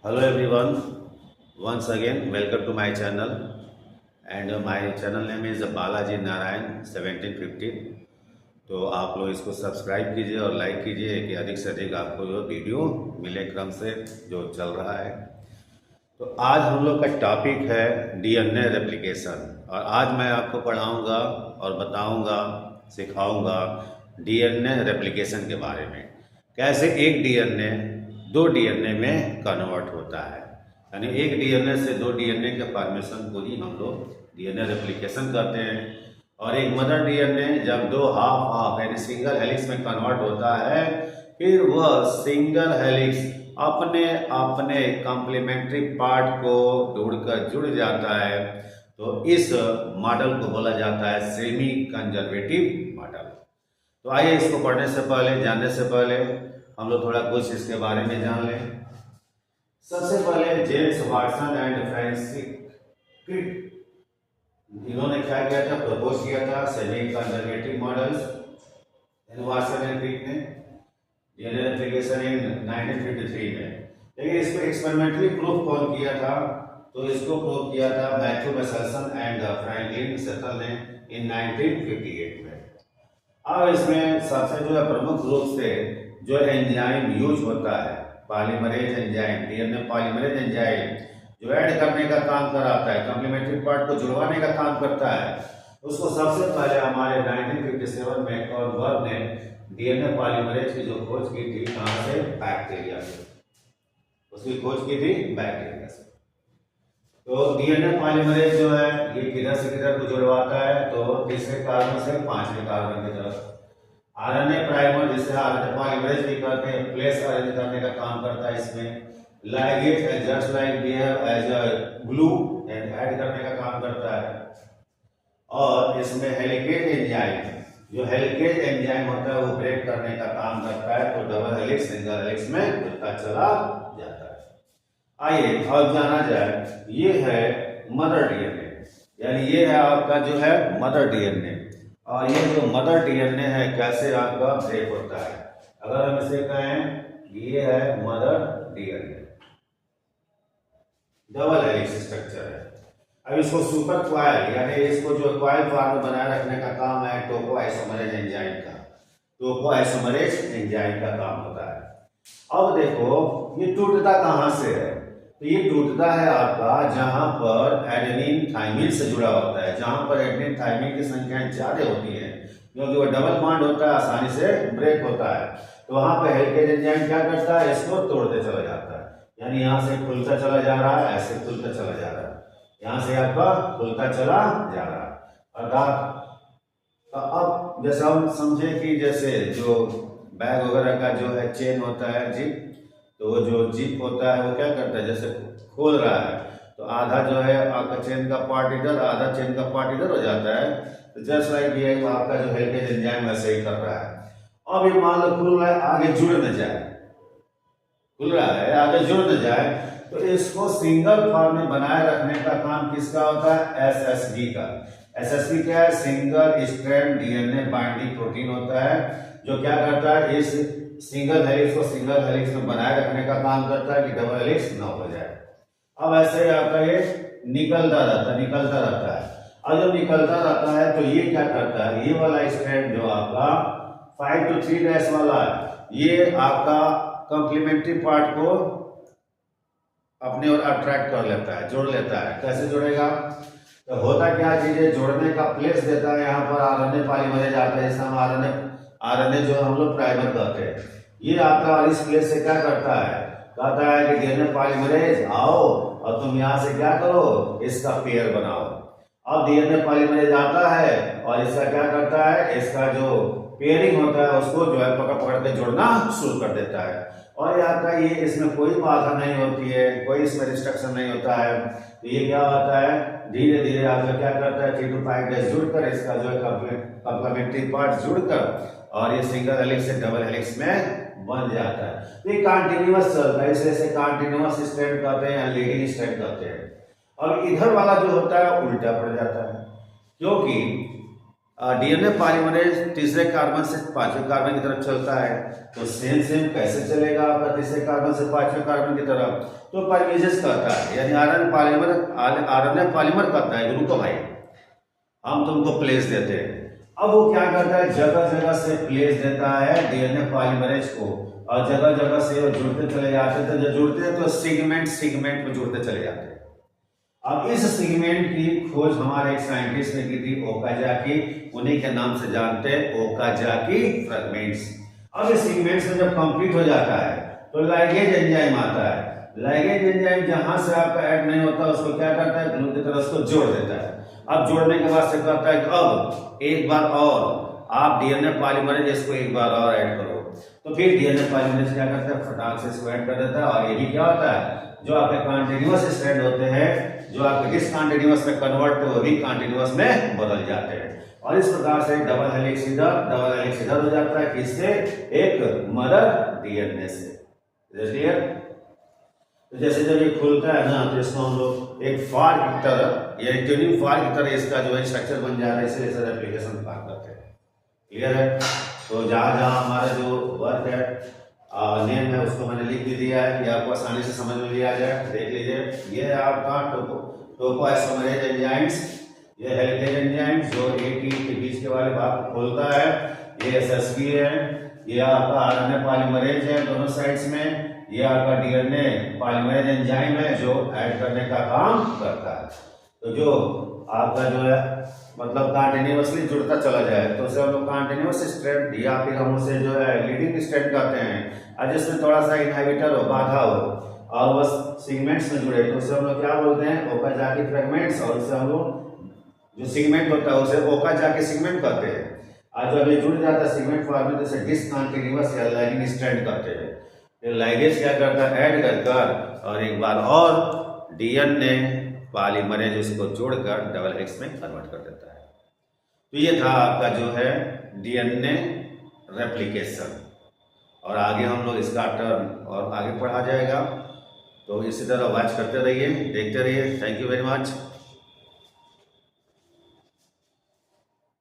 Hello everyone, once again welcome to my channel and my channel name is Balaji Narayan 1750। तो आप लोग इसको subscribe कीजिए और लाइक कीजिए कि अधिक से अधिक आपको जो वीडियो मिले क्रम से जो चल रहा है। तो आज हम लोग का टॉपिक है डीएनए रेप्लिकेशन और आज मैं आपको पढ़ाऊंगा और बताऊंगा सिखाऊंगा डीएनए रेप्लिकेशन के बारे में। कैसे एक डीएनए दो डीएनए में कन्वर्ट होता है, यानी एक डीएनए से दो डीएनए के फॉर्मेशन को ही हम लोग डीएनए रेप्लिकेशन करते हैं। और एक मदर डीएनए जब दो हाफ हाफ यानी सिंगल हेलिक्स में कन्वर्ट होता है, फिर वह सिंगल हेलिक्स अपने अपने कॉम्प्लीमेंट्री पार्ट को ढूंढकर जुड़ जाता है। तो इस मॉडल को बोला जाता है सेमी कंजर्वेटिव मॉडल। तो आइए इसको पढ़ने से पहले, जानने से पहले हम लोग थोड़ा कुछ इसके बारे में जान लें। सबसे पहले James Watson and Francis Crick, इन्होंने क्या किया था, प्रपोज किया था semi conservative models. Watson and Crick ने डीएनए रेप्लिकेशन इन 1953 में। लेकिन इसको एक्सपेरिमेंटली प्रूफ कौन किया था, तो इसको प्रूव किया था मैथ्यू बेसेल्सन एंड फ्रैंकलिन सेटल ने इन 1958 में। अब इसमें सबसे जो है प्रमुख रूप से जो एंजाइम यूज होता है, polymerase enzyme, DNA polymerase enzyme जो ऐड करने का काम कराता है, कॉम्प्लीमेंट्री पार्ट को जुड़वाने का काम करता है, उसको सबसे पहले हमारे 1957 में कॉर्नवर्थ ने डीएनए पॉलीमरेज की जो खोज की थी, कहां से, बैक्टीरिया से। उसकी खोज की थी बैक्टीरिया से। तो डीएनए पॉलीमरेज जो है ये किधर से किधर को जुड़वाता है, तो तीसरे कार्बन से पांचवें कार्बन की तरफ। आरएनए प्राइमर जिसे आरएनए पॉलीमरेज भी कहते हैं, प्लेस अरेंज करने का काम करता है इसमें। Ligase just like behave as a glue and add करने का काम करता है। और इसमें हेलिकेज एंजाइम, जो हेलिकेज एंजाइम होता है वो ब्रेक करने का काम करता है। तो डबल हेलिक्स सिंगल हेलिक्स में जुड़ता चला जाता है। आइए अब जाना जाए, ये है मदर डीएनए, यानी ये है आपका जो है मदर डीएनए। और ये जो मदर डीएनए है कैसे आपका ब्रेक होता है, अगर हम इसे कहें ये है mother DNA, double helix structure है। अब इसको सुपर क्वाइल यानी इसको जो क्वाइल फॉर्म बनाए रखने का काम है टोको आइसोमरेज एंजाइम का, टोको आइसोमरेज एंजाइम का काम होता है। अब देखो ये टूटता कहां से है, तो ये टूटता है आपका जहां पर एडेनिन थाइमिन से जुड़ा होता है। जहां पर एडेनिन थाइमिन की संख्या ज्यादा होती है, क्योंकि वो डबल बॉन्ड होता है, आसानी से ब्रेक होता है। तो वहां पर हेलिकेज एंजाइम क्या करता है, इसको तोड़ते चला जाता है। यानी यहां से खुलता चला जा रहा है, ऐसे खुलता चला जा रहा है, यहां से आपका खुलता चला जा रहा है। अर्थात अब जैसे हम समझे कि जैसे जो बैग वगैरह का जो है चेन होता है जिप, तो वो जो जिप होता है वो क्या करता है, जैसे खोल रहा है तो आधा जो है आपका चेन का पार्ट इधर, आधा चेन का पार्ट इधर हो जाता है। तो जस्ट लाइक ये आपका जो हेलिकेज एंजाइम वैसे ही कर रहा है। अब ये मान लो खुल रहा है, आगे जुड़ न जाए, खुल रहा है आगे जुड़ न जाए, तो इसको सिंगल फॉर्म में बनाए रखने का काम किसका होता है, एसएसबी का। एसएसबी क्या है, single strand DNA binding protein होता है, जो क्या करता है इस सिंगल हेलिक्स को सिंगल हेलिक्स में बनाए रखने का काम करता है कि डबल हेलिक्स न हो जाए। अब ऐसे ही आपका ये निकलता रहता है। और जब निकलता रहता है तो ये क्या करता है, ये वाला स्ट्रैंड जो आपका 5 to 3' वाला है, ये आपका कॉम्प्लीमेंट्री पार्ट को अपने ओर अट्रैक्ट कर लेता है, जोड़ लेता है। कैसे जोड़ेगा, तो होता क्या चीजें जोड़ने का प्लेस देता है। यहाँ पर आरएनए पॉलीमरेज आता है, जैसे हम आरएनए जो हम लोग प्राइमर कहते हैं, ये आता है और इस प्लेस से क्या करता है, कहता है कि डीएनए पॉलीमरेज आओ और तुम यहाँ से क्या करो, इसका पेयर बनाओ। अब डीएनए पॉलीमरेज आता है और इसका क्या करता है, इसका जो पेयरिंग होता है उसको जो है पकड़ पकड़ के जोड़ना शुरू कर देता है। और आपका ये इसमें कोई बाधा नहीं होती है, कोई इसमें रिस्ट्रिक्शन नहीं होता है। तो ये क्या होता है, धीरे धीरे आपका क्या करता है, 3 to 5 days जुड़कर इसका जो है कॉम्प्लीमेंट्री पार्ट जुड़कर और ये सिंगल हेलिक्स से डबल हेलिक्स में बन जाता है। तो ये कंटिन्यूअस चलता है, इसे कंटिन्यूअस स्ट्रैंड कहते हैं या लीडिंग स्ट्रैंड कहते हैं। और इधर वाला जो होता है उल्टा पड़ जाता है, क्योंकि डीएनए पॉलीमरेज तीसरे कार्बन से पांचवें कार्बन की तरफ चलता है। तो सेम सेम कैसे चलेगा आपका तीसरे कार्बन से पांचवें कार्बन की तरफ? तो परमेजेस करता है, यानी आरएनए पॉलीमर करता है गुरु को भाई, हम तुमको प्लेस देते हैं। अब वो क्या करता है, जगह जगह से प्लेस देता है डीएनए पॉलीमरेज को, और जगह जगह से वो जुड़ते चले जाते हैं। तो जब जुड़ते हैं तो सेगमेंट में जुड़ते चले जाते हैं। अब इस सेगमेंट की खोज हमारे एक साइंटिस्ट ने की थी, ओकाजाकी, उन्हीं के नाम से जानते हैं, ओकाजाकी फ्रैगमेंट्स। अब इस सेगमेंट्स में जब कंप्लीट हो जाता है तो लाइगेज एंजाइम आता है। लाइगेज एंजाइम जहां से आपका ऐड नहीं होता उसको क्या करता है, ग्लू की तरह उसको जोड़ देता है। अब जोड़ने के बाद से कहता है कि अब एक बार और आप डीएनए पॉलीमरेज इसको एक बार और ऐड करो। तो फिर डीएनए पॉलीमरेज क्या करता है, फटाक से इसको ऐड कर देता है। और ये भी क्या होता है, जो आपके कॉन्टिन्यूअस स्ट्रैंड होते हैं, जो आपके डिसकंटिन्यूअस में कन्वर्ट वो भी कॉन्टिन्यूअस में बदल जाते हैं। और इस प्रकार से डबल हेलिक्स इधर हो जाता है, किससे, एक मदर डीएनए से। क्लियर? तो जैसे जब ये खुलता है ना तो इसको हम लोग एक फार की तरह या ट्यूनिंग फार की तरह इसका जो है स्ट्रक्चर बन जाता है, इसलिए सर एप्लीकेशन फार करते हैं। क्लियर है? तो जहाँ जहाँ हमारा जो वर्क है नेम है उसको मैंने लिख भी दिया है कि आपको आसानी से समझ में भी आ जाए। देख लीजिए, ये है आपका टोपोआइसोमरेज एंजाइम्स, ये हेलिकेज एंजाइम्स जो AT के बीच के वाले भाग को खोलता है। ये SSB है, ये आपका आरएनए पॉलीमरेज है दोनों साइड्स में। ये आपका डीएनए पॉलीमरेज एंजाइम है जो ऐड करने का काम करता है। तो जो आपका जो है मतलब कंटिन्यूअसली जुड़ता चला जाए तो उसे हम लोग कंटिन्यूअस स्ट्रैंड या फिर हम उसे जो है लीडिंग स्ट्रैंड कहते हैं। और जिसमें थोड़ा सा इनहिबिटर हो, बाधा हो और बस सेगमेंट्स में जुड़े तो उसे हम लोग क्या बोलते हैं, ओकाजाकी फ्रैगमेंट्स। और उससे हम लोग जो सेगमेंट होता है उसे ओकाजाकी सेगमेंट कहते हैं। और जब ये जुड़ जाता है सेगमेंट फॉर्म में तो इसे डिसकंटिन्यूअस या लैगिंग स्ट्रैंड कहते हैं। फिर लाइगेज क्या करता है, ऐड कर और एक बार और डीएनए पॉलीमरेज उसको जोड़कर डबल हेलिक्स में कन्वर्ट कर देता है। तो ये था आपका जो है डीएनए रेप्लिकेशन। और आगे हम लोग इसका टर्म और आगे पढ़ा जाएगा। तो इसी तरह वॉच करते रहिए, देखते रहिए। Thank you very much.